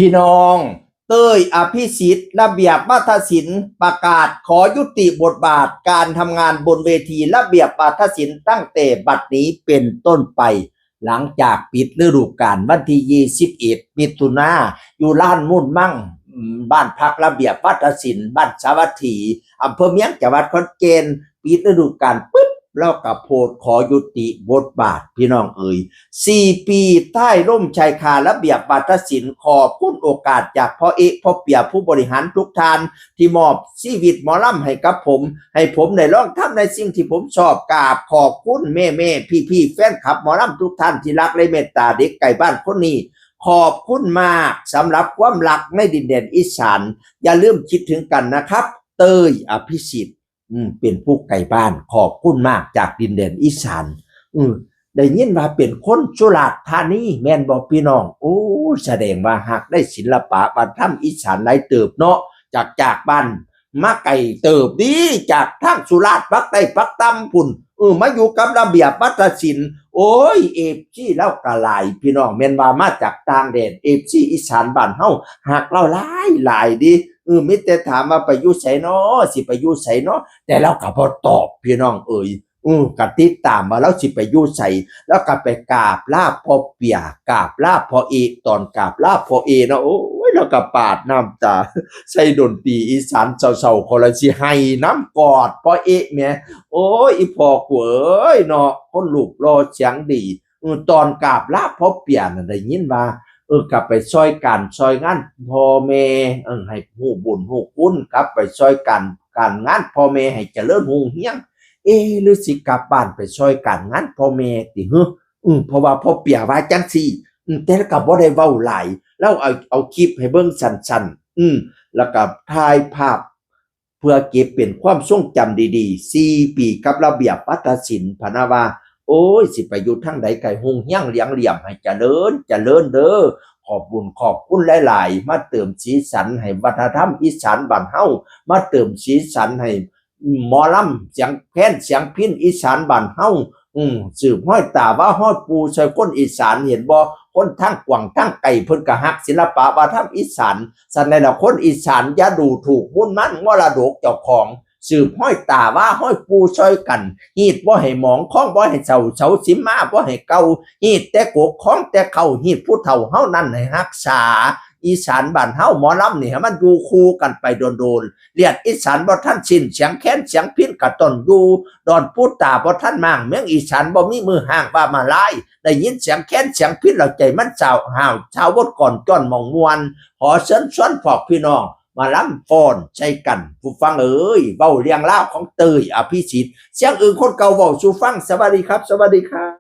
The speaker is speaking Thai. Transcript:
พี่น้องเต้ยอภิสิทธิ์ระเบียบวัฒนศิลป์ประกาศขอยุติบทบาทการทำงานบนเวทีระเบียบวัฒนศิลป์ตั้งแต่บัดนี้เป็นต้นไปหลังจากปิดฤดูกาลวันที่21มิถุนายนอยู่ลานมุ่นมั่งบ้านพักระเบียบวัฒนศิลป์บ้านสาวัตถีอำเภอเมียงจังหวัดขอนแก่นปิดฤดูกาลปึ๊บแล้วกับโพดขอยุติบทบาทพี่น้องเอ๋ย4 ปีใต้ร่มชายคาระเบียบวัฒนศิลป์ขอบคุณโอกาสจากพ่อเอกพ่อเปียผู้บริหารทุกท่านที่มอบชีวิตหมอลำให้กับผมให้ผมได้ลองทำในสิ่งที่ผมชอบกราบขอบคุณแม่พี่แฟนคลับหมอลำทุกท่านที่รักและเมตตาเด็กไก่บ้านคนนี้ขอบคุณมากสำหรับความรักในดินแดนอีสานอย่าลืมคิดถึงกันนะครับเต้ยอภิสิทธิ์เป็นผู้ไก่บ้านขอบคุณมากจากดินแดนอีสานได้ยินว่าเป็นคนสุราษฎร์ธานีแม่นบอกพี่น้องโอ้แสดงว่าหากได้ศิลปะวัฒนธรรมอีสานหลายเติบเนาะจากบ้านมาไก่เติบดีจากทางสุราษฎร์ปักใต้ปักตำพุ่นมาอยู่กับระเบียบวัฒนศิลป์โอ้ยเอฟซีเล่ากะหลายพี่น้องแม่นว่ามาจากต่างแดนเอฟซีอีสานบ้านเฮาหากเราหลายดิมิแต่ถามว่าไปอยู่ไสเนาะสิไปอยู่ไสเนาะแต่เราก็บ่ตอบพี่น้องเอ่ยก็ติดตามมาแล้วสิไปอยู่ไสแล้วก็ไปกราบลาพ่อเปียกราบลาพ่อเอตอนกราบลาพ่อเอเนาะโอ้ยแล้วก็ปาดน้ำตาใส่ดนตรีอีสานเศร้าๆคนละสิให้น้ำกอดพ่อเอแม่โอ้ยอีพ่อกูเอ้ยเนาะคนลูกรอเสียงดีตอนกราบลาพ่อเปียน่ะได้ยินว่ากลับไปช่วยกันช่วยงานพ่อแม่ให้ฮู้บุญฮู้คุณกลับไปช่วยกันการงานพ่อแม่ให้เจริญรุ่งเรืองหรือสิกลับบ้านไปช่วยกันงานพ่อแม่ติเพราะว่าพ่อเปียว่าจังซี่แต่ก็บ่ได้เว้าหลายแล้วเอาคลิปให้เบิ่งสั้นๆแล้วก็ถ่ายภาพเพื่อเก็บเป็นความทรงจำดีๆ4 ปีกับระเบียบวัฒนศิลป์พะนะว่าโอ้ยสิไปอยู่ทางใดไก่หุ่งเฮียงเหลียงเหลี่ยมให้เจริญเด้อขอบบุญขอบคุณหลายๆมาเติมสีสันให้วัฒนธรรมอีสานบ้านเฮามาเติมสีสันให้หมอลำเสียงแค้นเสียงพิณอีสานบ้านเฮาสืบห้อยตาว่าห้อยปูใส่คนอีสานเห็นบ่คนทั้งกวางทั้งไก่เพิ่นก็ฮักศิลปะวัฒนธรรมอีสานสันในละคนอีสานอย่าดูถูกมุ่นมั่นมรดกเจ้าของสืบห้อยตาว่าห้อยปูช่วยกันฮีดบ่ให้หมองข้องบ่ให้เสาสิมาบ่ให้เก่าฮีดแต่กกข้องแต่เข้าฮีดผู้เฒ่าเฮานั้นให้รักษาอีสานบ้านเฮาหมอลำนี่ให้มันอยู่คู่กันไปโดนๆเลียดอีสานบ่ทันสิ้นเสียงแค้นเสียงพิณก็ต้นอยู่ดอนพูดตาบ่ทันมางเมืองอีสานบ่มีมือห่างว่ามาลายได้ยินเสียงแค้นเสียงพิณแล้วใจมันเศร้าห้าวชาวบดก่อนจ้อนมองมวนขอเชิญชวนพวกพี่น้องมาล้ำฟ้อนใช้กันผู้ฟังเอ้ยเว้าเรียงราวของเตยอภิสิทธิ์เสียงอื่นคนเก่าเว้าสู่ฟังสวัสดีครับสวัสดีครับ